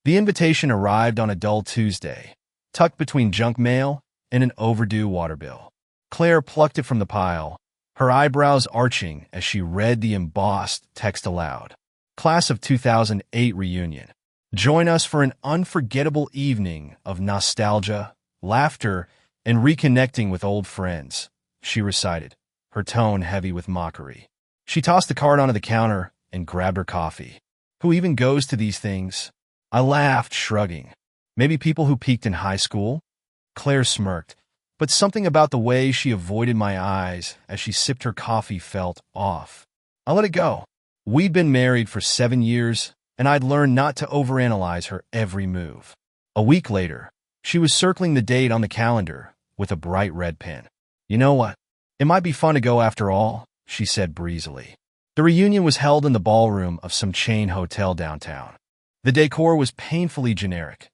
The invitation arrived on a dull Tuesday, tucked between junk mail and an overdue water bill. Claire plucked it from the pile, her eyebrows arching as she read the embossed text aloud. Class of 2008 reunion. Join us for an unforgettable evening of nostalgia, laughter, and reconnecting with old friends, she recited, her tone heavy with mockery. She tossed the card onto the counter and grabbed her coffee. Who even goes to these things? I laughed, shrugging. Maybe people who peaked in high school? Claire smirked, but something about the way she avoided my eyes as she sipped her coffee felt off. I let it go. We'd been married for 7 years, and I'd learned not to overanalyze her every move. A week later, she was circling the date on the calendar with a bright red pen. You know what? It might be fun to go after all, she said breezily. The reunion was held in the ballroom of some chain hotel downtown. The decor was painfully generic.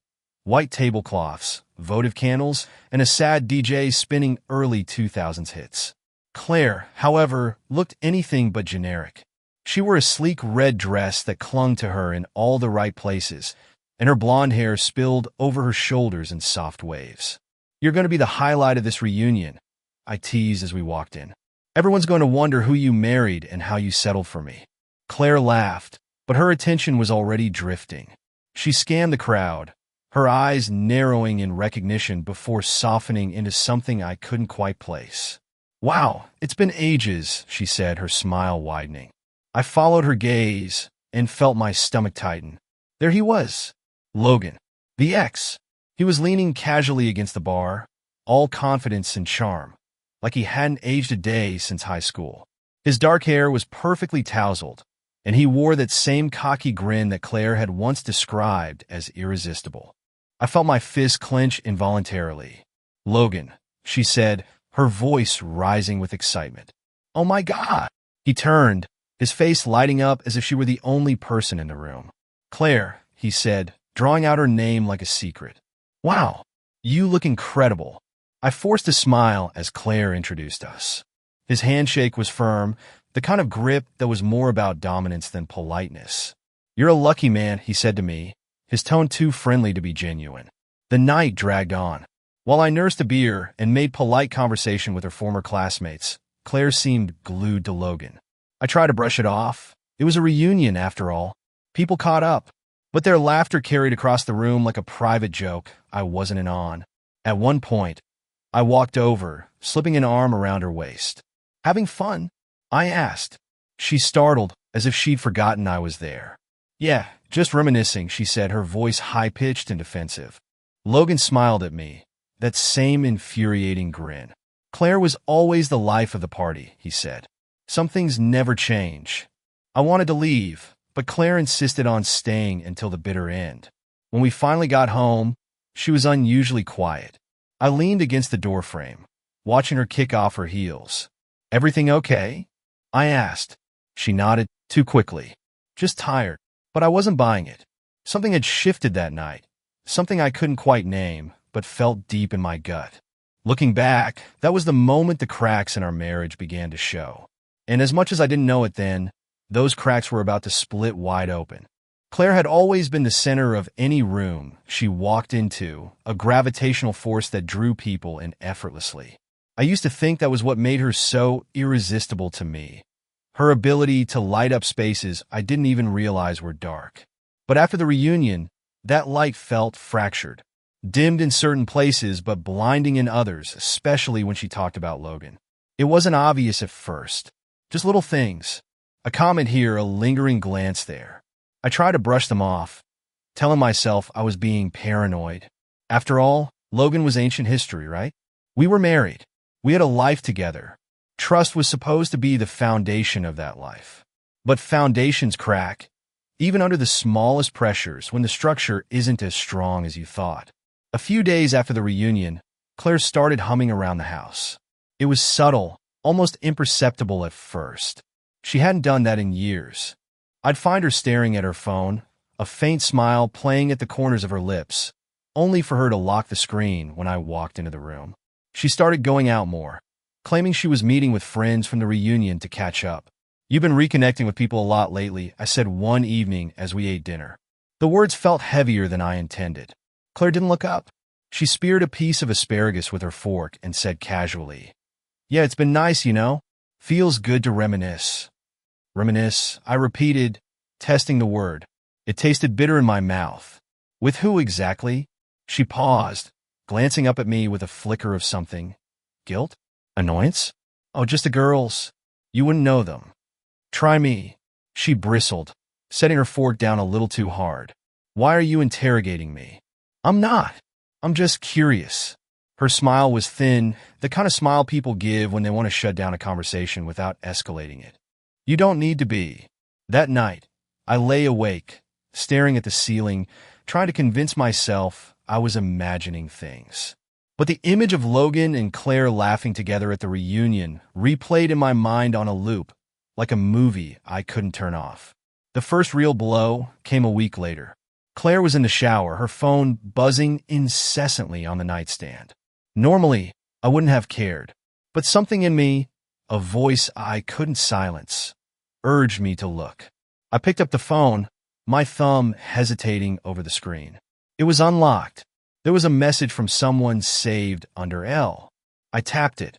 White tablecloths, votive candles, and a sad DJ spinning early 2000s hits. Claire, however, looked anything but generic. She wore a sleek red dress that clung to her in all the right places, and her blonde hair spilled over her shoulders in soft waves. You're going to be the highlight of this reunion, I teased as we walked in. Everyone's going to wonder who you married and how you settled for me. Claire laughed, but her attention was already drifting. She scanned the crowd, her eyes narrowing in recognition before softening into something I couldn't quite place. Wow, it's been ages, she said, her smile widening. I followed her gaze and felt my stomach tighten. There he was, Logan, the ex. He was leaning casually against the bar, all confidence and charm, like he hadn't aged a day since high school. His dark hair was perfectly tousled, and he wore that same cocky grin that Claire had once described as irresistible. I felt my fist clench involuntarily. Logan, she said, her voice rising with excitement. Oh my God! He turned, his face lighting up as if she were the only person in the room. Claire, he said, drawing out her name like a secret. Wow, you look incredible. I forced a smile as Claire introduced us. His handshake was firm, the kind of grip that was more about dominance than politeness. You're a lucky man, he said to me, his tone too friendly to be genuine. The night dragged on. While I nursed a beer and made polite conversation with her former classmates, Claire seemed glued to Logan. I tried to brush it off. It was a reunion, after all. People caught up, but their laughter carried across the room like a private joke I wasn't in on. At one point, I walked over, slipping an arm around her waist. Having fun? I asked. She startled, as if she'd forgotten I was there. Yeah, just reminiscing, she said, her voice high-pitched and defensive. Logan smiled at me, that same infuriating grin. Claire was always the life of the party, he said. Some things never change. I wanted to leave, but Claire insisted on staying until the bitter end. When we finally got home, she was unusually quiet. I leaned against the doorframe, watching her kick off her heels. Everything okay? I asked. She nodded, too quickly. Just tired, but I wasn't buying it. Something had shifted that night, something I couldn't quite name, but felt deep in my gut. Looking back, that was the moment the cracks in our marriage began to show. And as much as I didn't know it then, those cracks were about to split wide open. Claire had always been the center of any room she walked into, a gravitational force that drew people in effortlessly. I used to think that was what made her so irresistible to me. Her ability to light up spaces I didn't even realize were dark. But after the reunion, that light felt fractured, dimmed in certain places but blinding in others, especially when she talked about Logan. It wasn't obvious at first. Just little things. A comment here, a lingering glance there. I tried to brush them off, telling myself I was being paranoid. After all, Logan was ancient history, right? We were married. We had a life together. Trust was supposed to be the foundation of that life. But foundations crack, even under the smallest pressures when the structure isn't as strong as you thought. A few days after the reunion, Claire started humming around the house. It was subtle, almost imperceptible at first. She hadn't done that in years. I'd find her staring at her phone, a faint smile playing at the corners of her lips, only for her to lock the screen when I walked into the room. She started going out more, claiming she was meeting with friends from the reunion to catch up. You've been reconnecting with people a lot lately, I said one evening as we ate dinner. The words felt heavier than I intended. Claire didn't look up. She speared a piece of asparagus with her fork and said casually, "Yeah, it's been nice, you know. Feels good to reminisce." Reminisce, I repeated, testing the word. It tasted bitter in my mouth. With who exactly? She paused, glancing up at me with a flicker of something. Guilt? Annoyance? Oh, just the girls. You wouldn't know them. Try me. She bristled, setting her fork down a little too hard. Why are you interrogating me? I'm not. I'm just curious. Her smile was thin, the kind of smile people give when they want to shut down a conversation without escalating it. You don't need to be. That night, I lay awake, staring at the ceiling, trying to convince myself I was imagining things. But the image of Logan and Claire laughing together at the reunion replayed in my mind on a loop, like a movie I couldn't turn off. The first real blow came a week later. Claire was in the shower, her phone buzzing incessantly on the nightstand. Normally, I wouldn't have cared, but something in me, a voice I couldn't silence, urged me to look. I picked up the phone, my thumb hesitating over the screen. It was unlocked. There was a message from someone saved under L. I tapped it,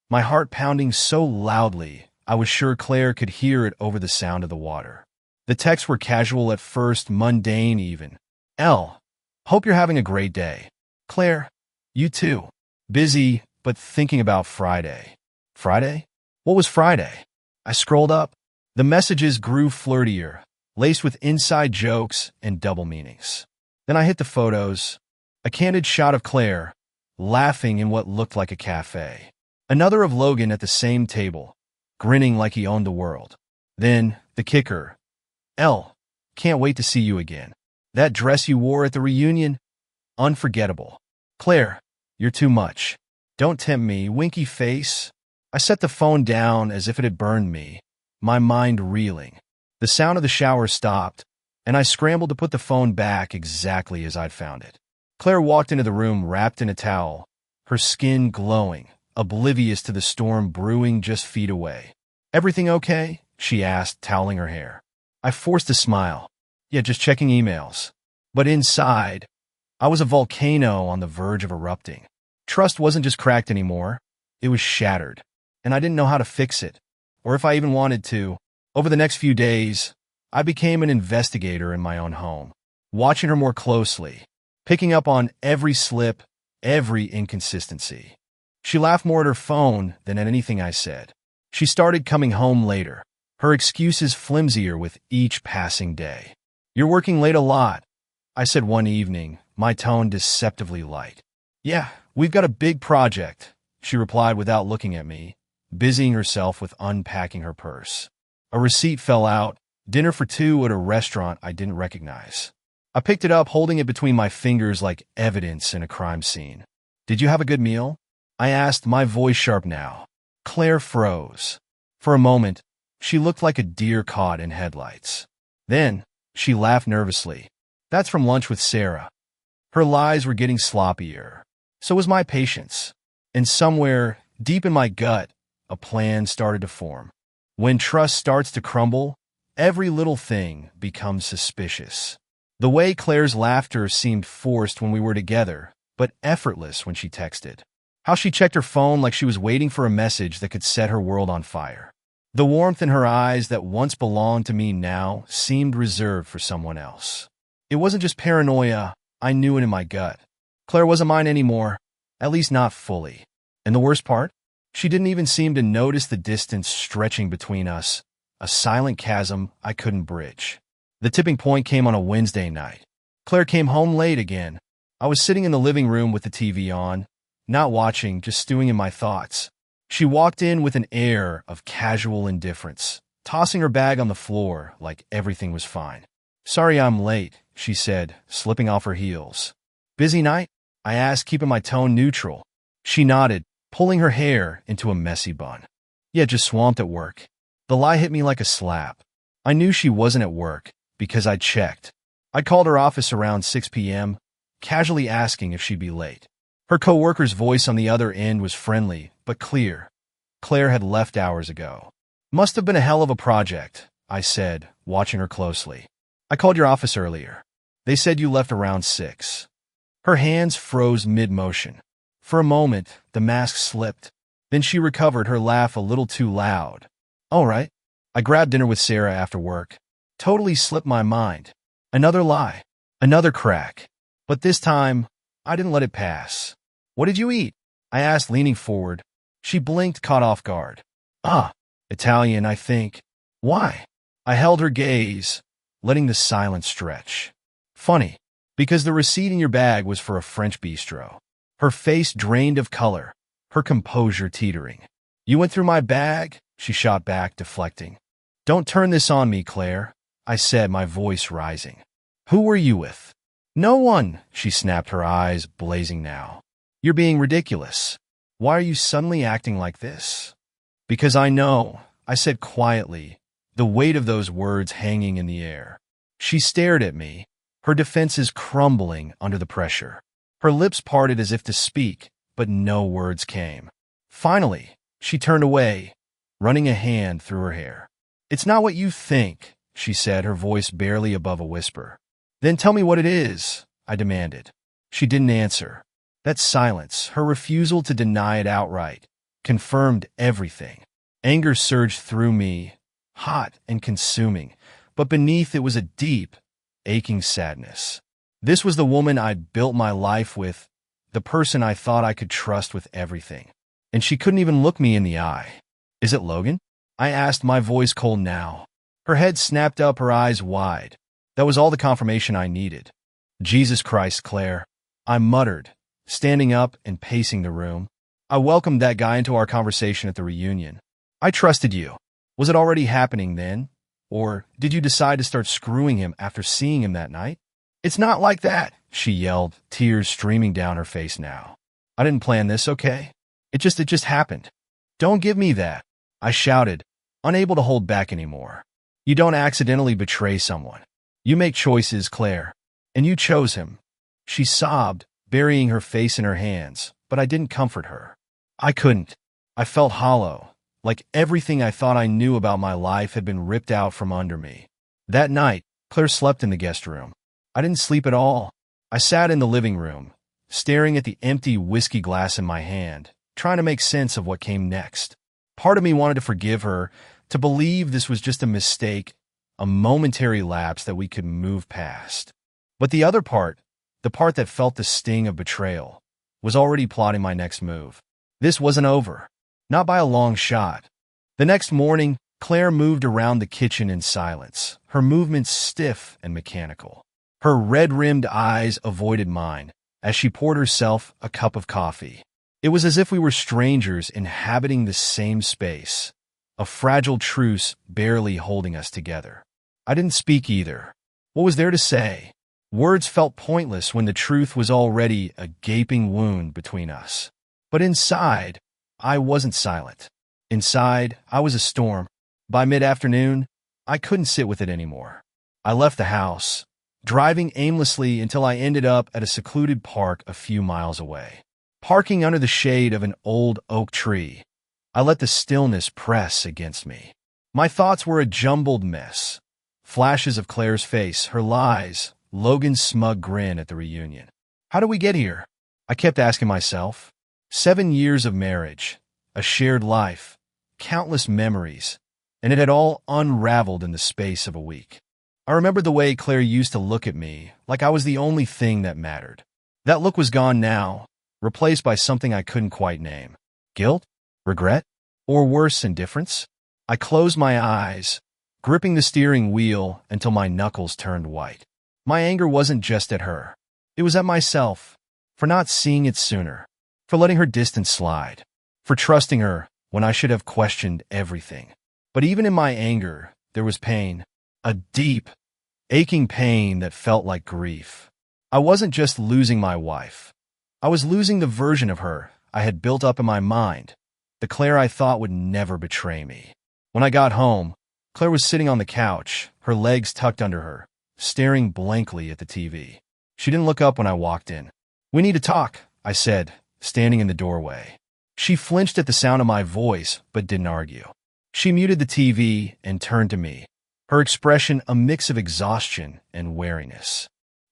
my heart pounding so loudly I was sure Claire could hear it over the sound of the water. The texts were casual at first, mundane even. L, hope you're having a great day. Claire, you too. Busy, but thinking about Friday. Friday? What was Friday? I scrolled up. The messages grew flirtier, laced with inside jokes and double meanings. Then I hit the photos. A candid shot of Claire, laughing in what looked like a cafe. Another of Logan at the same table, grinning like he owned the world. Then, the kicker. L, can't wait to see you again. That dress you wore at the reunion? Unforgettable. Claire, you're too much. Don't tempt me, winky face. I set the phone down as if it had burned me, my mind reeling. The sound of the shower stopped, and I scrambled to put the phone back exactly as I'd found it. Claire walked into the room wrapped in a towel, her skin glowing, oblivious to the storm brewing just feet away. Everything okay? She asked, toweling her hair. I forced a smile. Yeah, just checking emails. But inside, I was a volcano on the verge of erupting. Trust wasn't just cracked anymore. It was shattered, and I didn't know how to fix it, or if I even wanted to. Over the next few days, I became an investigator in my own home, watching her more closely, picking up on every slip, every inconsistency. She laughed more at her phone than at anything I said. She started coming home later, her excuses flimsier with each passing day. You're working late a lot, I said one evening, my tone deceptively light. Yeah, we've got a big project, she replied without looking at me, busying herself with unpacking her purse. A receipt fell out, dinner for two at a restaurant I didn't recognize. I picked it up, holding it between my fingers like evidence in a crime scene. Did you have a good meal? I asked, my voice sharp now. Claire froze. For a moment, she looked like a deer caught in headlights. Then, she laughed nervously. That's from lunch with Sarah. Her lies were getting sloppier. So was my patience. And somewhere, deep in my gut, a plan started to form. When trust starts to crumble, every little thing becomes suspicious. The way Claire's laughter seemed forced when we were together, but effortless when she texted. How she checked her phone like she was waiting for a message that could set her world on fire. The warmth in her eyes that once belonged to me now seemed reserved for someone else. It wasn't just paranoia, I knew it in my gut. Claire wasn't mine anymore, at least not fully. And the worst part? She didn't even seem to notice the distance stretching between us, a silent chasm I couldn't bridge. The tipping point came on a Wednesday night. Claire came home late again. I was sitting in the living room with the TV on, not watching, just stewing in my thoughts. She walked in with an air of casual indifference, tossing her bag on the floor like everything was fine. Sorry I'm late, she said, slipping off her heels. Busy night? I asked, keeping my tone neutral. She nodded, pulling her hair into a messy bun. Yeah, just swamped at work. The lie hit me like a slap. I knew she wasn't at work because I'd checked. I called her office around 6 p.m., casually asking if she'd be late. Her coworker's voice on the other end was friendly, but clear. Claire had left hours ago. Must have been a hell of a project, I said, watching her closely. I called your office earlier. They said you left around 6. Her hands froze mid-motion. For a moment, the mask slipped. Then she recovered, her laugh a little too loud. All right. I grabbed dinner with Sarah after work. Totally slipped my mind. Another lie. Another crack. But this time, I didn't let it pass. What did you eat? I asked, leaning forward. She blinked, caught off guard. Italian, I think. Why? I held her gaze, letting the silence stretch. Funny, because the receipt in your bag was for a French bistro. Her face drained of color, her composure teetering. You went through my bag? She shot back, deflecting. Don't turn this on me, Claire, I said, my voice rising. Who were you with? No one, she snapped, her eyes blazing now. You're being ridiculous. Why are you suddenly acting like this? Because I know, I said quietly, the weight of those words hanging in the air. She stared at me, her defenses crumbling under the pressure. Her lips parted as if to speak, but no words came. Finally, she turned away, running a hand through her hair. It's not what you think, she said, her voice barely above a whisper. Then tell me what it is, I demanded. She didn't answer. That silence, her refusal to deny it outright, confirmed everything. Anger surged through me, hot and consuming, but beneath it was a deep, aching sadness. This was the woman I'd built my life with, the person I thought I could trust with everything. And she couldn't even look me in the eye. Is it Logan? I asked, my voice cold now. Her head snapped up, her eyes wide. That was all the confirmation I needed. Jesus Christ, Claire, I muttered, standing up and pacing the room. I welcomed that guy into our conversation at the reunion. I trusted you. Was it already happening then? Or did you decide to start screwing him after seeing him that night? It's not like that, she yelled, tears streaming down her face now. I didn't plan this, okay? It just happened. Don't give me that, I shouted, unable to hold back anymore. You don't accidentally betray someone. You make choices, Claire. And you chose him. She sobbed, burying her face in her hands, but I didn't comfort her. I couldn't. I felt hollow, like everything I thought I knew about my life had been ripped out from under me. That night, Claire slept in the guest room. I didn't sleep at all. I sat in the living room, staring at the empty whiskey glass in my hand, trying to make sense of what came next. Part of me wanted to forgive her, to believe this was just a mistake, a momentary lapse that we could move past. But the other part, the part that felt the sting of betrayal, was already plotting my next move. This wasn't over. Not by a long shot. The next morning, Claire moved around the kitchen in silence, her movements stiff and mechanical. Her red-rimmed eyes avoided mine as she poured herself a cup of coffee. It was as if we were strangers inhabiting the same space, a fragile truce barely holding us together. I didn't speak either. What was there to say? Words felt pointless when the truth was already a gaping wound between us. But inside, I wasn't silent. Inside, I was a storm. By mid-afternoon, I couldn't sit with it anymore. I left the house, driving aimlessly until I ended up at a secluded park a few miles away. Parking under the shade of an old oak tree, I let the stillness press against me. My thoughts were a jumbled mess. Flashes of Claire's face, her lies, Logan's smug grin at the reunion. How did we get here? I kept asking myself. 7 years of marriage, a shared life, countless memories, and it had all unraveled in the space of a week. I remembered the way Claire used to look at me, like I was the only thing that mattered. That look was gone now, replaced by something I couldn't quite name. Guilt? Regret? Or worse, indifference? I closed my eyes, gripping the steering wheel until my knuckles turned white. My anger wasn't just at her. It was at myself, for not seeing it sooner, for letting her distance slide, for trusting her when I should have questioned everything. But even in my anger, there was pain, a deep, aching pain that felt like grief. I wasn't just losing my wife. I was losing the version of her I had built up in my mind, the Claire I thought would never betray me. When I got home, Claire was sitting on the couch, her legs tucked under her, staring blankly at the TV. She didn't look up when I walked in. "We need to talk," I said, standing in the doorway. She flinched at the sound of my voice, but didn't argue. She muted the TV and turned to me, her expression a mix of exhaustion and wariness.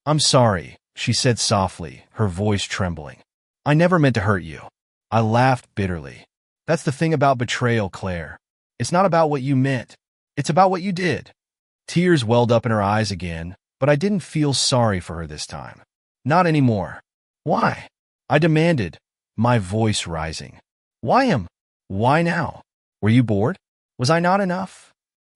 I'm sorry, she said softly, her voice trembling. I never meant to hurt you. I laughed bitterly. That's the thing about betrayal, Claire. It's not about what you meant. It's about what you did. Tears welled up in her eyes again, but I didn't feel sorry for her this time. Not anymore. Why? I demanded, my voice rising. Why him? Why now? Were you bored? Was I not enough?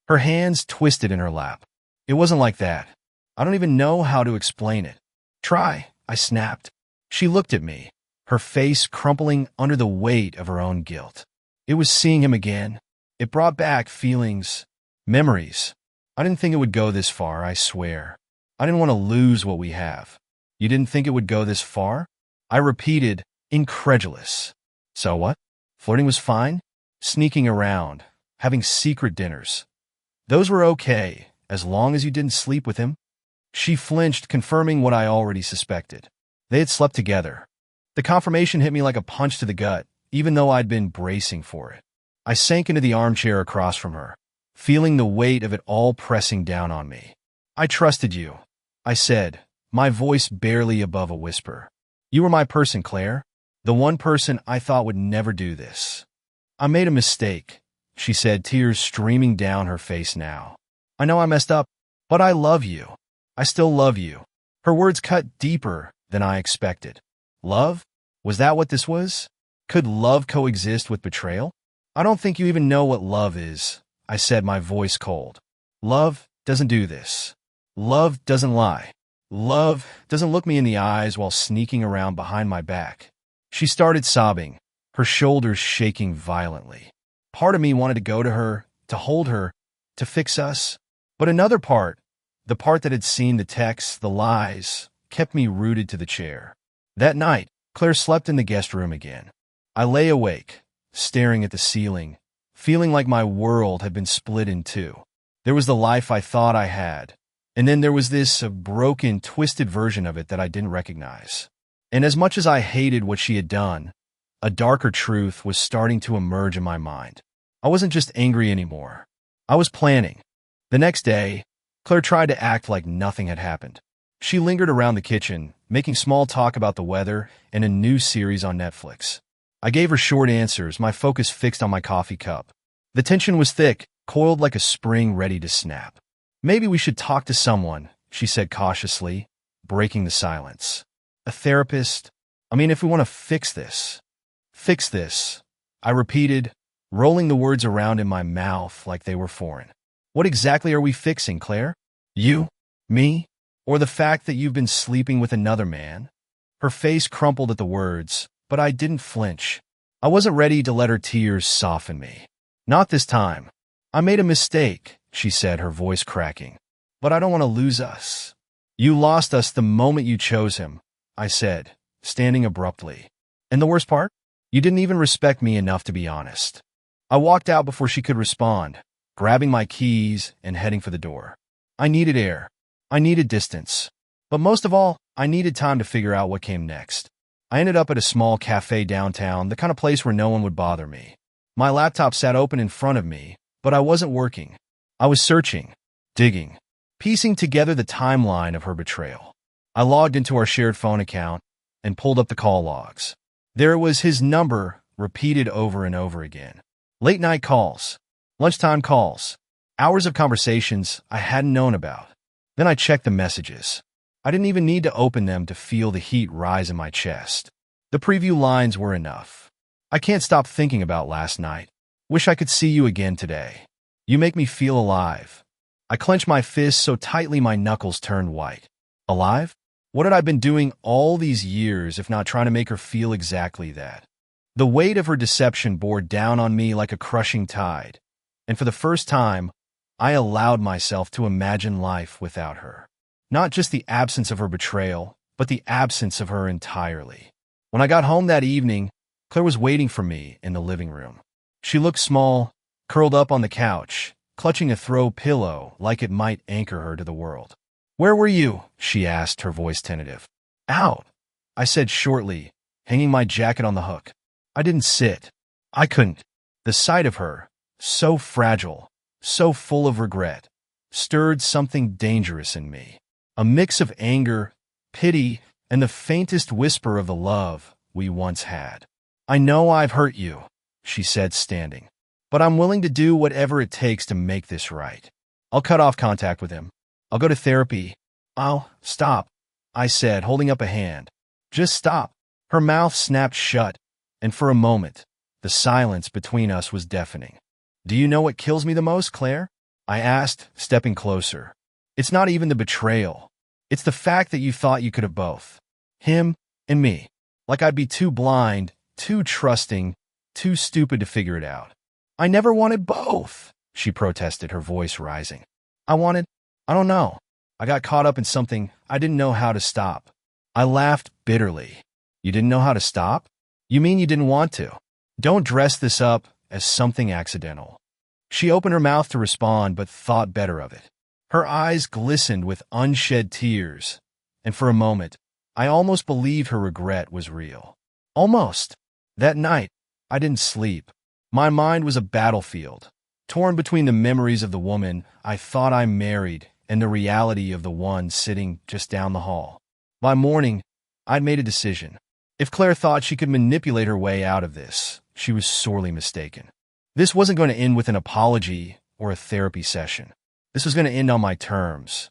Her hands twisted in her lap. It wasn't like that. I don't even know how to explain it. Try, I snapped. She looked at me, her face crumpling under the weight of her own guilt. It was seeing him again. It brought back feelings, memories. I didn't think it would go this far, I swear. I didn't want to lose what we have. You didn't think it would go this far? I repeated, incredulous. So what? Flirting was fine? Sneaking around, having secret dinners. Those were okay, as long as you didn't sleep with him. She flinched, confirming what I already suspected. They had slept together. The confirmation hit me like a punch to the gut, even though I'd been bracing for it. I sank into the armchair across from her, feeling the weight of it all pressing down on me. I trusted you, I said, my voice barely above a whisper. You were my person, Claire. The one person I thought would never do this. I made a mistake, she said, tears streaming down her face now. I know I messed up, but I love you. I still love you. Her words cut deeper than I expected. Love? Was that what this was? Could love coexist with betrayal? I don't think you even know what love is, I said, my voice cold. Love doesn't do this. Love doesn't lie. Love doesn't look me in the eyes while sneaking around behind my back. She started sobbing, her shoulders shaking violently. Part of me wanted to go to her, to hold her, to fix us. But another part, the part that had seen the texts, the lies, kept me rooted to the chair. That night, Claire slept in the guest room again. I lay awake, staring at the ceiling, feeling like my world had been split in two. There was the life I thought I had, and then there was this broken, twisted version of it that I didn't recognize. And as much as I hated what she had done, a darker truth was starting to emerge in my mind. I wasn't just angry anymore. I was planning. The next day, Claire tried to act like nothing had happened. She lingered around the kitchen, making small talk about the weather and a new series on Netflix. I gave her short answers, my focus fixed on my coffee cup. The tension was thick, coiled like a spring ready to snap. Maybe we should talk to someone, she said cautiously, breaking the silence. A therapist? I mean, if we want to fix this. Fix this, I repeated, rolling the words around in my mouth like they were foreign. What exactly are we fixing, Claire? You? Me? Or the fact that you've been sleeping with another man? Her face crumpled at the words, but I didn't flinch. I wasn't ready to let her tears soften me. Not this time. I made a mistake, she said, her voice cracking. But I don't want to lose us. You lost us the moment you chose him, I said, standing abruptly. And the worst part? You didn't even respect me enough to be honest. I walked out before she could respond, grabbing my keys and heading for the door. I needed air. I needed distance. But most of all, I needed time to figure out what came next. I ended up at a small cafe downtown, the kind of place where no one would bother me. My laptop sat open in front of me, but I wasn't working. I was searching, digging, piecing together the timeline of her betrayal. I logged into our shared phone account and pulled up the call logs. There was his number repeated over and over again. Late night calls, lunchtime calls, hours of conversations I hadn't known about. Then I checked the messages. I didn't even need to open them to feel the heat rise in my chest. The preview lines were enough. I can't stop thinking about last night. Wish I could see you again today. You make me feel alive. I clenched my fists so tightly my knuckles turned white. Alive? What had I been doing all these years if not trying to make her feel exactly that? The weight of her deception bore down on me like a crushing tide, and for the first time, I allowed myself to imagine life without her. Not just the absence of her betrayal, but the absence of her entirely. When I got home that evening, Claire was waiting for me in the living room. She looked small, curled up on the couch, clutching a throw pillow like it might anchor her to the world. "Where were you?" she asked, her voice tentative. "Out," I said shortly, hanging my jacket on the hook. I didn't sit. I couldn't. The sight of her, so fragile, so full of regret, stirred something dangerous in me. A mix of anger, pity, and the faintest whisper of the love we once had. "I know I've hurt you," she said, standing, "but I'm willing to do whatever it takes to make this right. I'll cut off contact with him. I'll go to therapy. I'll stop," I said, holding up a hand. "Just stop." Her mouth snapped shut, and for a moment, the silence between us was deafening. "Do you know what kills me the most, Claire?" I asked, stepping closer. "It's not even the betrayal. It's the fact that you thought you could have both. Him and me. Like I'd be too blind, too trusting, too stupid to figure it out." "I never wanted both," she protested, her voice rising. I don't know. I got caught up in something I didn't know how to stop." I laughed bitterly. "You didn't know how to stop? You mean you didn't want to? Don't dress this up as something accidental." She opened her mouth to respond, but thought better of it. Her eyes glistened with unshed tears, and for a moment, I almost believed her regret was real. Almost. That night, I didn't sleep. My mind was a battlefield, torn between the memories of the woman I thought I married and the reality of the one sitting just down the hall. By morning, I'd made a decision. If Claire thought she could manipulate her way out of this, she was sorely mistaken. This wasn't going to end with an apology or a therapy session. This was going to end on my terms.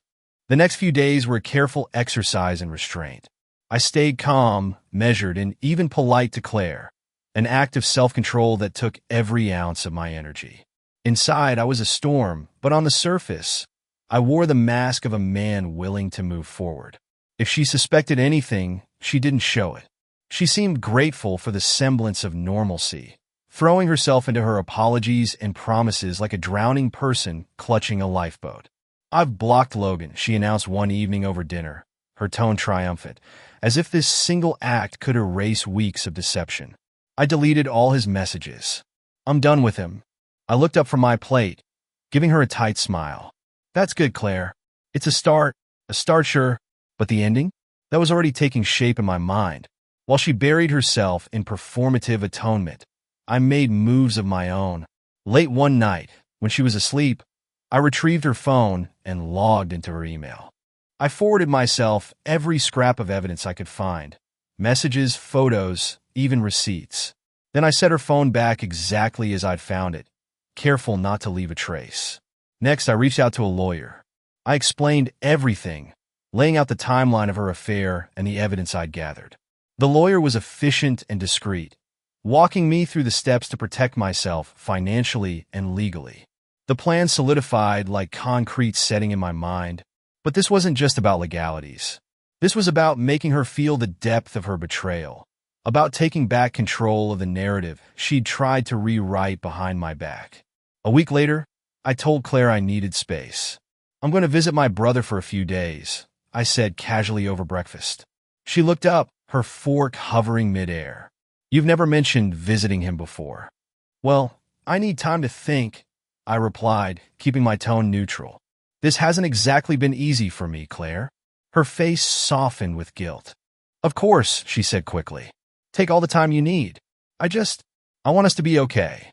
The next few days were a careful exercise in restraint. I stayed calm, measured, and even polite to Claire, an act of self-control that took every ounce of my energy. Inside, I was a storm, but on the surface, I wore the mask of a man willing to move forward. If she suspected anything, she didn't show it. She seemed grateful for the semblance of normalcy, throwing herself into her apologies and promises like a drowning person clutching a lifeboat. "I've blocked Logan," she announced one evening over dinner, her tone triumphant, as if this single act could erase weeks of deception. I deleted all his messages. "I'm done with him." I looked up from my plate, giving her a tight smile. "That's good, Claire. It's a start, sure, but the ending? That was already taking shape in my mind." While she buried herself in performative atonement, I made moves of my own. Late one night, when she was asleep, I retrieved her phone and logged into her email. I forwarded myself every scrap of evidence I could find, messages, photos, even receipts. Then I set her phone back exactly as I'd found it, careful not to leave a trace. Next, I reached out to a lawyer. I explained everything, laying out the timeline of her affair and the evidence I'd gathered. The lawyer was efficient and discreet, walking me through the steps to protect myself financially and legally. The plan solidified like concrete setting in my mind, but this wasn't just about legalities. This was about making her feel the depth of her betrayal, about taking back control of the narrative she'd tried to rewrite behind my back. A week later, I told Claire I needed space. "I'm going to visit my brother for a few days," I said casually over breakfast. She looked up, her fork hovering midair. "You've never mentioned visiting him before." "Well, I need time to think," I replied, keeping my tone neutral. "This hasn't exactly been easy for me, Claire." Her face softened with guilt. "Of course," she said quickly. "Take all the time you need. I want us to be okay."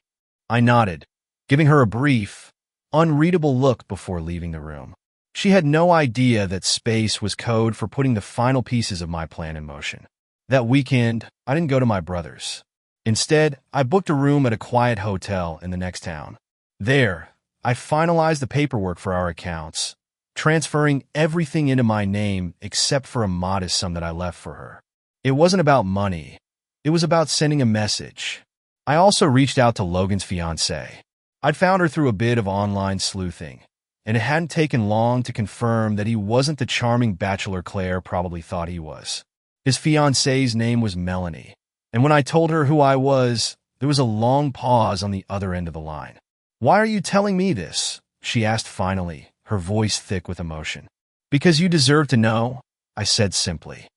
I nodded, giving her a brief, unreadable look before leaving the room. She had no idea that space was code for putting the final pieces of my plan in motion. That weekend, I didn't go to my brother's. Instead, I booked a room at a quiet hotel in the next town. There, I finalized the paperwork for our accounts, transferring everything into my name except for a modest sum that I left for her. It wasn't about money. It was about sending a message. I also reached out to Logan's fiancée. I'd found her through a bit of online sleuthing, and it hadn't taken long to confirm that he wasn't the charming Bachelor Claire probably thought he was. His fiancée's name was Melanie, and when I told her who I was, there was a long pause on the other end of the line. "Why are you telling me this?" she asked finally, her voice thick with emotion. "Because you deserve to know," I said simply.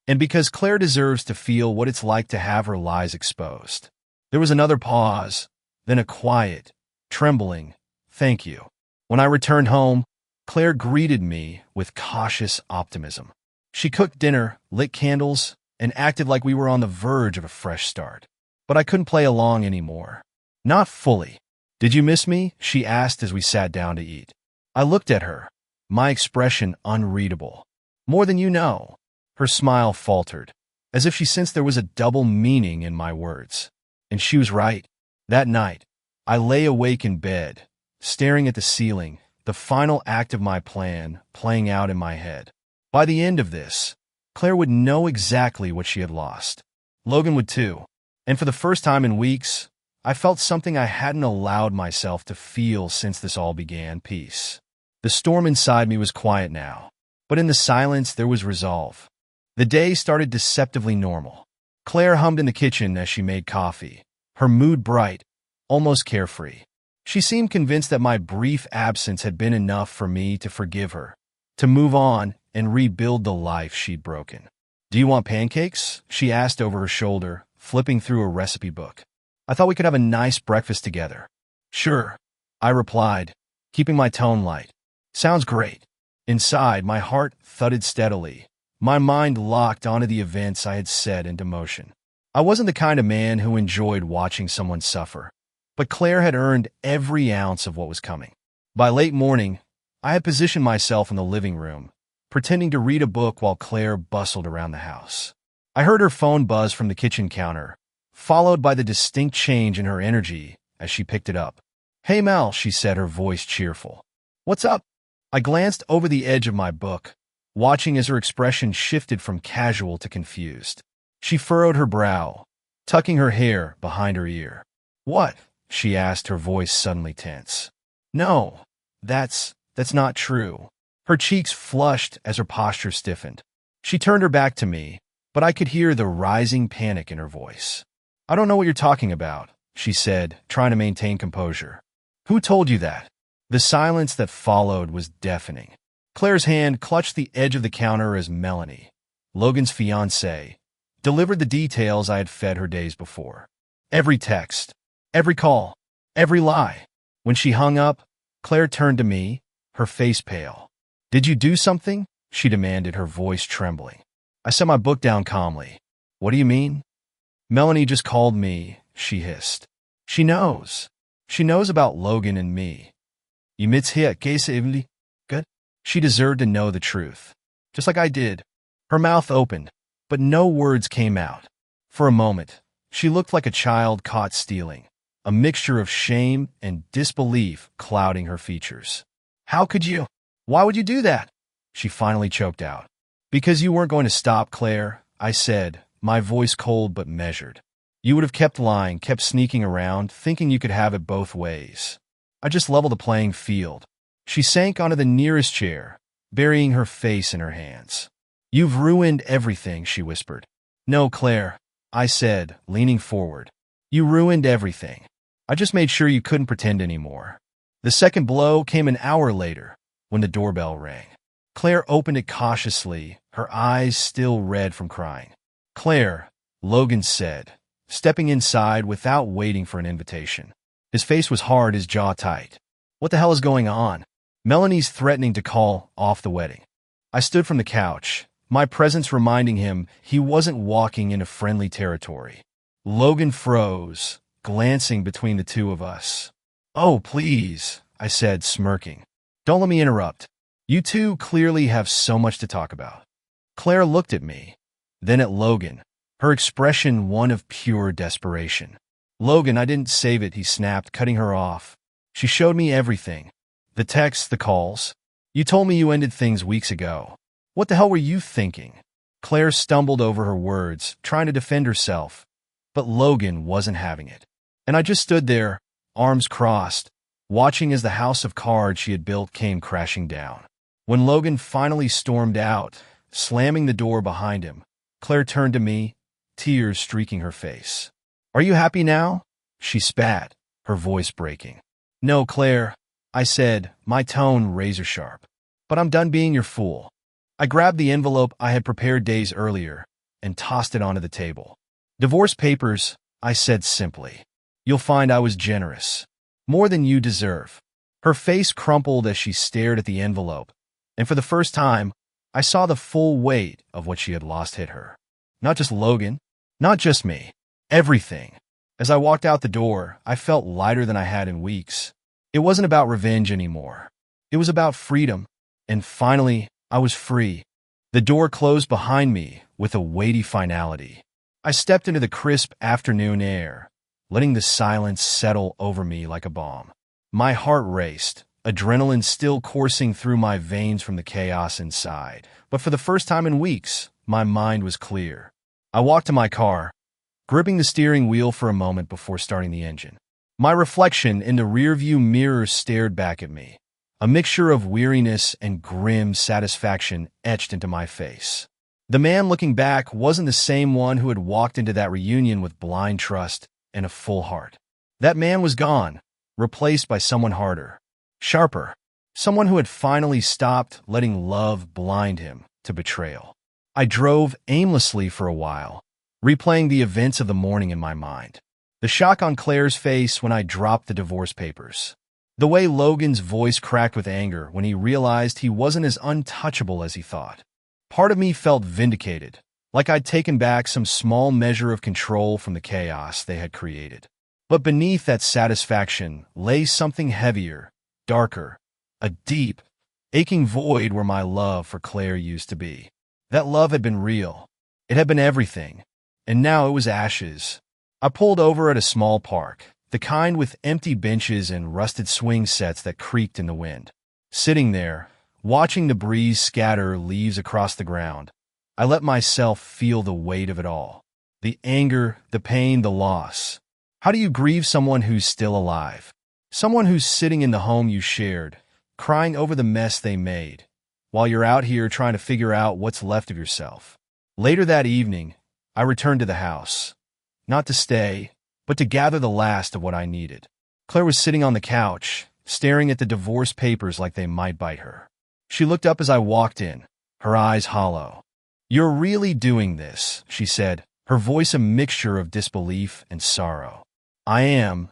"And because Claire deserves to feel what it's like to have her lies exposed." There was another pause, then a quiet, trembling, "Thank you." When I returned home, Claire greeted me with cautious optimism. She cooked dinner, lit candles, and acted like we were on the verge of a fresh start. But I couldn't play along anymore. Not fully. "Did you miss me?" she asked as we sat down to eat. I looked at her, my expression unreadable. "More than you know." Her smile faltered, as if she sensed there was a double meaning in my words. And she was right. That night, I lay awake in bed, staring at the ceiling, the final act of my plan playing out in my head. By the end of this, Claire would know exactly what she had lost. Logan would too. And for the first time in weeks, I felt something I hadn't allowed myself to feel since this all began: peace. The storm inside me was quiet now, but in the silence there was resolve. The day started deceptively normal. Claire hummed in the kitchen as she made coffee, her mood bright, almost carefree. She seemed convinced that my brief absence had been enough for me to forgive her, to move on and rebuild the life she'd broken. "Do you want pancakes?" she asked over her shoulder, flipping through a recipe book. "I thought we could have a nice breakfast together." "Sure," I replied, keeping my tone light. "Sounds great." Inside, my heart thudded steadily, my mind locked onto the events I had set into motion. I wasn't the kind of man who enjoyed watching someone suffer, but Claire had earned every ounce of what was coming. By late morning, I had positioned myself in the living room, pretending to read a book while Claire bustled around the house. I heard her phone buzz from the kitchen counter, followed by the distinct change in her energy as she picked it up. "Hey Mel," she said, her voice cheerful. "What's up?" I glanced over the edge of my book, watching as her expression shifted from casual to confused. She furrowed her brow, tucking her hair behind her ear. "What?" she asked, her voice suddenly tense. "No, that's not true." Her cheeks flushed as her posture stiffened. She turned her back to me, but I could hear the rising panic in her voice. "I don't know what you're talking about," she said, trying to maintain composure. "Who told you that?" The silence that followed was deafening. Claire's hand clutched the edge of the counter as Melanie, Logan's fiancée, delivered the details I had fed her days before. Every text, every call, every lie. When she hung up, Claire turned to me, her face pale. "Did you do something?" she demanded, her voice trembling. I set my book down calmly. "What do you mean?" "Melanie just called me," she hissed. She knows. She knows about Logan and me." "You mitzhiya case good?" She deserved to know the truth, just like I did. Her mouth opened, but no words came out. For a moment, she looked like a child caught stealing, a mixture of shame and disbelief clouding her features. "How could you? Why would you do that?" she finally choked out. "Because you weren't going to stop, Claire," I said, my voice cold but measured. "You would have kept lying, kept sneaking around, thinking you could have it both ways. I just leveled the playing field." She sank onto the nearest chair, burying her face in her hands. "You've ruined everything," she whispered. "No, Claire," I said, leaning forward. "You ruined everything. I just made sure you couldn't pretend anymore." The second blow came an hour later, when the doorbell rang. Claire opened it cautiously, her eyes still red from crying. "Claire," Logan said, stepping inside without waiting for an invitation. His face was hard, his jaw tight. "What the hell is going on?" "Melanie's threatening to call off the wedding." I stood from the couch, my presence reminding him he wasn't walking into friendly territory. Logan froze, glancing between the two of us. "Oh, please," I said, smirking. "Don't let me interrupt. You two clearly have so much to talk about." Claire looked at me, then at Logan, her expression one of pure desperation. "Logan, I didn't save it," he snapped, cutting her off. "She showed me everything. The texts, the calls. You told me you ended things weeks ago. What the hell were you thinking?" Claire stumbled over her words, trying to defend herself, but Logan wasn't having it. And I just stood there, arms crossed, watching as the house of cards she had built came crashing down. When Logan finally stormed out, slamming the door behind him, Claire turned to me, tears streaking her face. "Are you happy now?" she spat, her voice breaking. "No, Claire," I said, my tone razor-sharp. "But I'm done being your fool." I grabbed the envelope I had prepared days earlier and tossed it onto the table. "Divorce papers," I said simply. "You'll find I was generous. More than you deserve." Her face crumpled as she stared at the envelope, and for the first time, I saw the full weight of what she had lost hit her. Not just Logan, not just me, everything. As I walked out the door, I felt lighter than I had in weeks. It wasn't about revenge anymore. It was about freedom, and finally, I was free. The door closed behind me with a weighty finality. I stepped into the crisp afternoon air, letting the silence settle over me like a balm. My heart raced, adrenaline still coursing through my veins from the chaos inside. But for the first time in weeks, my mind was clear. I walked to my car, gripping the steering wheel for a moment before starting the engine. My reflection in the rearview mirror stared back at me, a mixture of weariness and grim satisfaction etched into my face. The man looking back wasn't the same one who had walked into that reunion with blind trust and a full heart. That man was gone, replaced by someone harder, sharper, someone who had finally stopped letting love blind him to betrayal. I drove aimlessly for a while, replaying the events of the morning in my mind. The shock on Claire's face when I dropped the divorce papers. The way Logan's voice cracked with anger when he realized he wasn't as untouchable as he thought. Part of me felt vindicated, like I'd taken back some small measure of control from the chaos they had created. But beneath that satisfaction lay something heavier, darker, a deep, aching void where my love for Claire used to be. That love had been real. It had been everything. And now it was ashes. I pulled over at a small park, the kind with empty benches and rusted swing sets that creaked in the wind. Sitting there, watching the breeze scatter leaves across the ground, I let myself feel the weight of it all. The anger, the pain, the loss. How do you grieve someone who's still alive? Someone who's sitting in the home you shared, crying over the mess they made, while you're out here trying to figure out what's left of yourself. Later that evening, I returned to the house. Not to stay, but to gather the last of what I needed. Claire was sitting on the couch, staring at the divorce papers like they might bite her. She looked up as I walked in, her eyes hollow. "You're really doing this," she said, her voice a mixture of disbelief and sorrow. "I am,"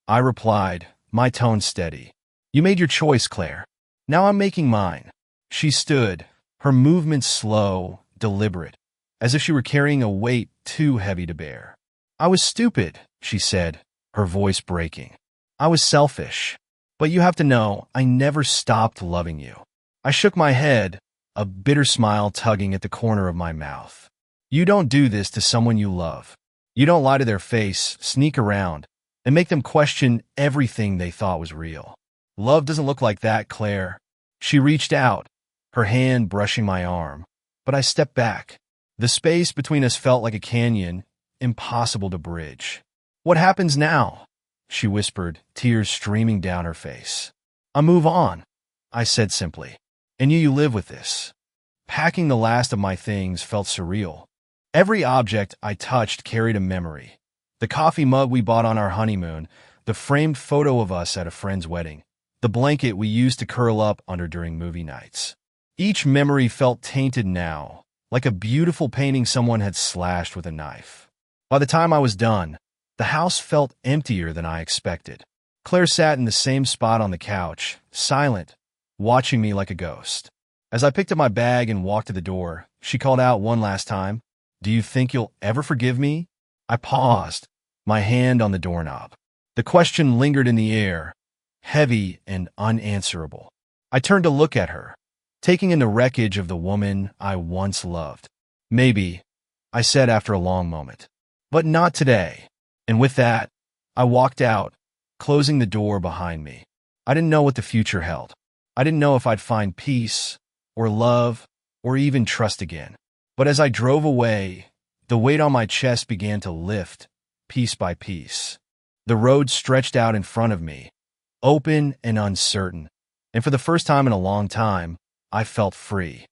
I replied, my tone steady. "You made your choice, Claire. Now I'm making mine." She stood, her movements slow, deliberate, as if she were carrying a weight too heavy to bear. "I was stupid," she said, her voice breaking. "I was selfish. But you have to know, I never stopped loving you." I shook my head, a bitter smile tugging at the corner of my mouth. "You don't do this to someone you love. You don't lie to their face, sneak around, and make them question everything they thought was real. Love doesn't look like that, Claire." She reached out, her hand brushing my arm, but I stepped back. The space between us felt like a canyon, impossible to bridge. "What happens now?" she whispered, tears streaming down her face. "I move on," I said simply. "And you live with this." Packing the last of my things felt surreal. Every object I touched carried a memory. The coffee mug we bought on our honeymoon, the framed photo of us at a friend's wedding, the blanket we used to curl up under during movie nights. Each memory felt tainted now, like a beautiful painting someone had slashed with a knife. By the time I was done, the house felt emptier than I expected. Claire sat in the same spot on the couch, silent, watching me like a ghost. As I picked up my bag and walked to the door, she called out one last time, "Do you think you'll ever forgive me?" I paused, my hand on the doorknob. The question lingered in the air, heavy and unanswerable. I turned to look at her, taking in the wreckage of the woman I once loved. "Maybe," I said after a long moment. "But not today." And with that, I walked out, closing the door behind me. I didn't know what the future held. I didn't know if I'd find peace, or love, or even trust again. But as I drove away, the weight on my chest began to lift, piece by piece. The road stretched out in front of me, open and uncertain, and for the first time in a long time, I felt free.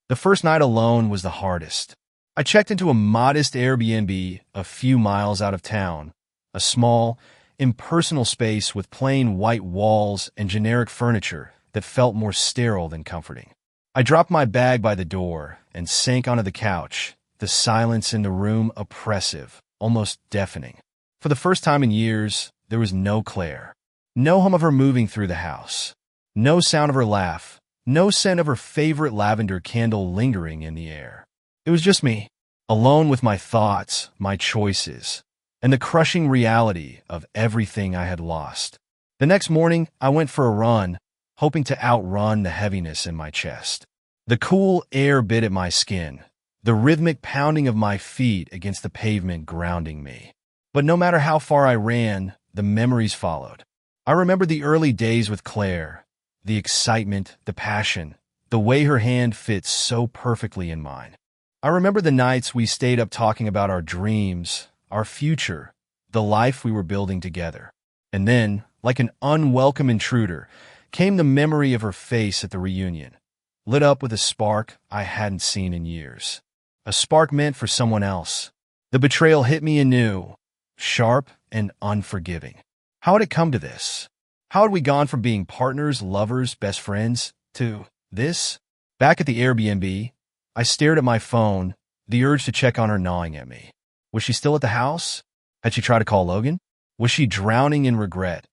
The first night alone was the hardest. I checked into a modest Airbnb a few miles out of town, a small, impersonal space with plain white walls and generic furniture that felt more sterile than comforting. I dropped my bag by the door and sank onto the couch, the silence in the room oppressive, almost deafening. For the first time in years, there was no Claire. No hum of her moving through the house. No sound of her laugh. No scent of her favorite lavender candle lingering in the air. It was just me, alone with my thoughts, my choices, and the crushing reality of everything I had lost. The next morning, I went for a run, hoping to outrun the heaviness in my chest. The cool air bit at my skin, the rhythmic pounding of my feet against the pavement grounding me. But no matter how far I ran, the memories followed. I remember the early days with Claire, the excitement, the passion, the way her hand fit so perfectly in mine. I remember the nights we stayed up talking about our dreams, our future, the life we were building together. And then, like an unwelcome intruder, came the memory of her face at the reunion, lit up with a spark I hadn't seen in years. A spark meant for someone else. The betrayal hit me anew, sharp and unforgiving. How had it come to this? How had we gone from being partners, lovers, best friends, to this? Back at the Airbnb, I stared at my phone, the urge to check on her gnawing at me. Was she still at the house? Had she tried to call Logan? Was she drowning in regret?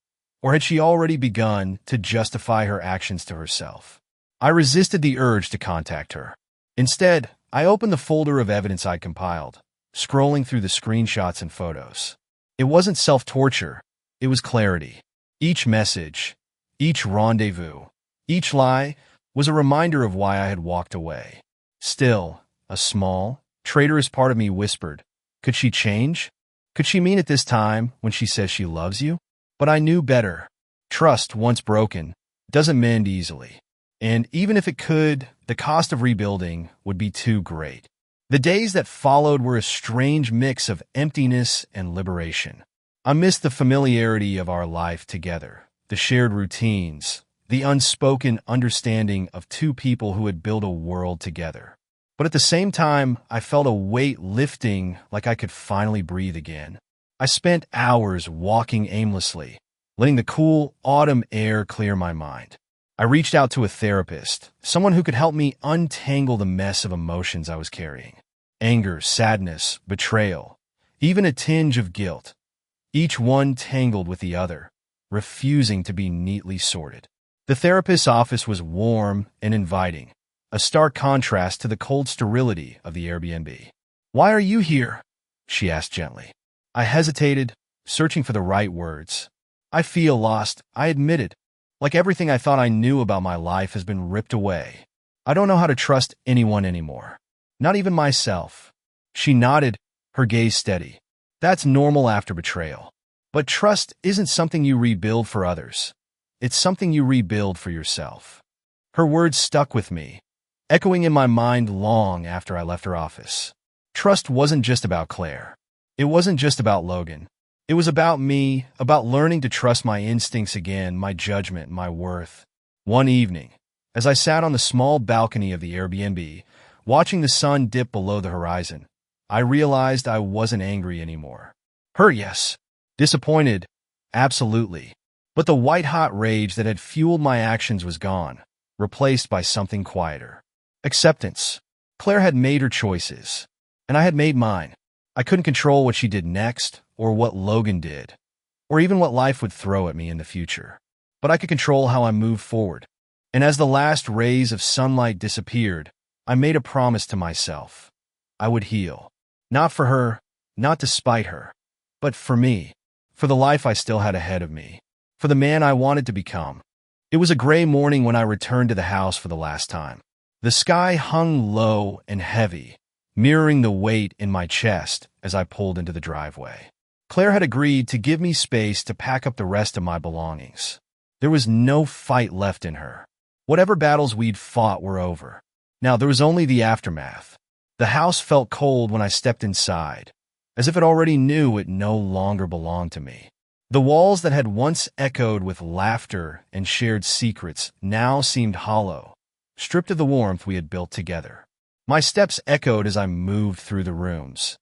Or had she already begun to justify her actions to herself? I resisted the urge to contact her. Instead, I opened the folder of evidence I'd compiled, scrolling through the screenshots and photos. It wasn't self-torture, it was clarity. Each message, each rendezvous, each lie was a reminder of why I had walked away. Still, a small, traitorous part of me whispered, could she change? Could she mean it this time when she says she loves you? But I knew better. Trust, once broken, doesn't mend easily. And even if it could, the cost of rebuilding would be too great. The days that followed were a strange mix of emptiness and liberation. I missed the familiarity of our life together, the shared routines, the unspoken understanding of two people who had built a world together. But at the same time, I felt a weight lifting, like I could finally breathe again. I spent hours walking aimlessly, letting the cool autumn air clear my mind. I reached out to a therapist, someone who could help me untangle the mess of emotions I was carrying. Anger, sadness, betrayal, even a tinge of guilt. Each one tangled with the other, refusing to be neatly sorted. The therapist's office was warm and inviting, a stark contrast to the cold sterility of the Airbnb. "Why are you here?" she asked gently. I hesitated, searching for the right words. "I feel lost," I admitted. "Like everything I thought I knew about my life has been ripped away. I don't know how to trust anyone anymore. Not even myself." She nodded, her gaze steady. "That's normal after betrayal. But trust isn't something you rebuild for others. It's something you rebuild for yourself." Her words stuck with me, echoing in my mind long after I left her office. Trust wasn't just about Claire. It wasn't just about Logan. It was about me, about learning to trust my instincts again, my judgment, my worth. One evening, as I sat on the small balcony of the Airbnb, watching the sun dip below the horizon, I realized I wasn't angry anymore. Hurt, yes. Disappointed, absolutely. But the white-hot rage that had fueled my actions was gone, replaced by something quieter. Acceptance. Claire had made her choices, and I had made mine. I couldn't control what she did next, or what Logan did, or even what life would throw at me in the future. But I could control how I moved forward. And as the last rays of sunlight disappeared, I made a promise to myself. I would heal. Not for her, not despite her, but for me, for the life I still had ahead of me, for the man I wanted to become. It was a gray morning when I returned to the house for the last time. The sky hung low and heavy, mirroring the weight in my chest as I pulled into the driveway. Claire had agreed to give me space to pack up the rest of my belongings. There was no fight left in her. Whatever battles we'd fought were over. Now there was only the aftermath. The house felt cold when I stepped inside, as if it already knew it no longer belonged to me. The walls that had once echoed with laughter and shared secrets now seemed hollow, stripped of the warmth we had built together. My steps echoed as I moved through the rooms,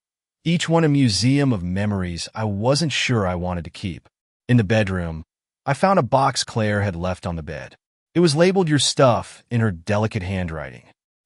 each one a museum of memories I wasn't sure I wanted to keep. In the bedroom, I found a box Claire had left on the bed. It was labeled "Your Stuff" in her delicate handwriting.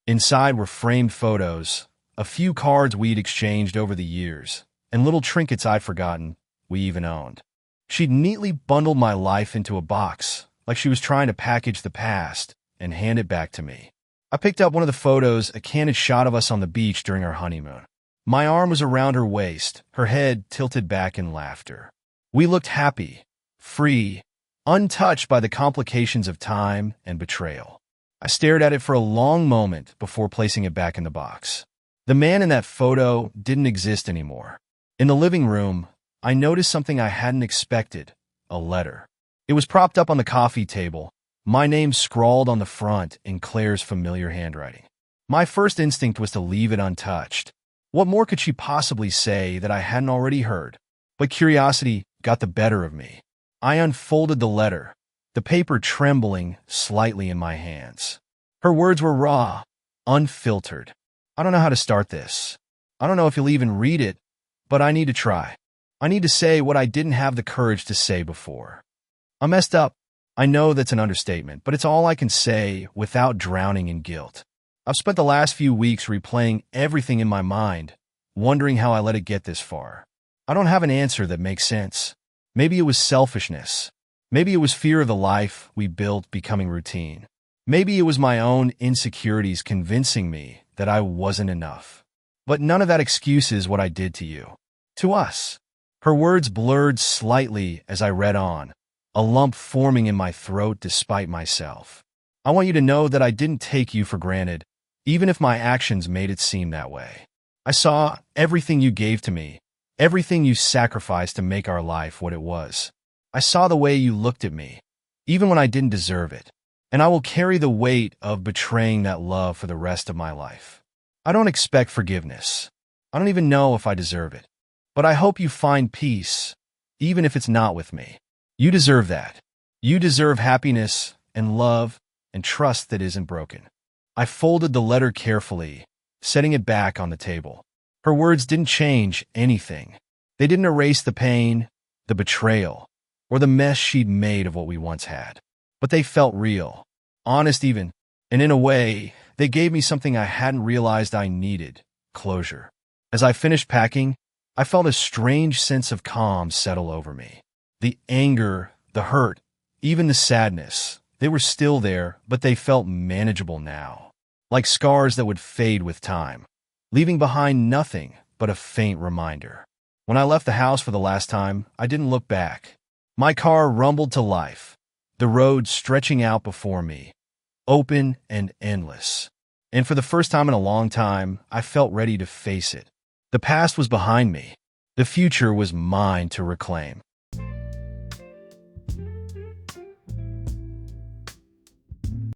Inside were framed photos, a few cards we'd exchanged over the years, and little trinkets I'd forgotten we even owned. She'd neatly bundled my life into a box, like she was trying to package the past and hand it back to me. I picked up one of the photos, a candid shot of us on the beach during our honeymoon. My arm was around her waist, her head tilted back in laughter. We looked happy, free, untouched by the complications of time and betrayal. I stared at it for a long moment before placing it back in the box. The man in that photo didn't exist anymore. In the living room, I noticed something I hadn't expected: a letter. It was propped up on the coffee table, my name scrawled on the front in Claire's familiar handwriting. My first instinct was to leave it untouched. What more could she possibly say that I hadn't already heard? But curiosity got the better of me. I unfolded the letter, the paper trembling slightly in my hands. Her words were raw, unfiltered. I don't know how to start this. I don't know if you'll even read it, but I need to try. I need to say what I didn't have the courage to say before. I messed up. I know that's an understatement, but it's all I can say without drowning in guilt. I've spent the last few weeks replaying everything in my mind, wondering how I let it get this far. I don't have an answer that makes sense. Maybe it was selfishness. Maybe it was fear of the life we built becoming routine. Maybe it was my own insecurities convincing me that I wasn't enough. But none of that excuses what I did to you. To us. Her words blurred slightly as I read on, a lump forming in my throat despite myself. I want you to know that I didn't take you for granted, even if my actions made it seem that way. I saw everything you gave to me, everything you sacrificed to make our life what it was. I saw the way you looked at me, even when I didn't deserve it. And I will carry the weight of betraying that love for the rest of my life. I don't expect forgiveness. I don't even know if I deserve it. But I hope you find peace, even if it's not with me. You deserve that. You deserve happiness and love and trust that isn't broken. I folded the letter carefully, setting it back on the table. Her words didn't change anything. They didn't erase the pain, the betrayal, or the mess she'd made of what we once had. But they felt real, honest even, and in a way, they gave me something I hadn't realized I needed: closure. As I finished packing, I felt a strange sense of calm settle over me. The anger, the hurt, even the sadness, they were still there, but they felt manageable now, like scars that would fade with time, leaving behind nothing but a faint reminder. When I left the house for the last time, I didn't look back. My car rumbled to life, the road stretching out before me, open and endless. And for the first time in a long time, I felt ready to face it. The past was behind me. The future was mine to reclaim.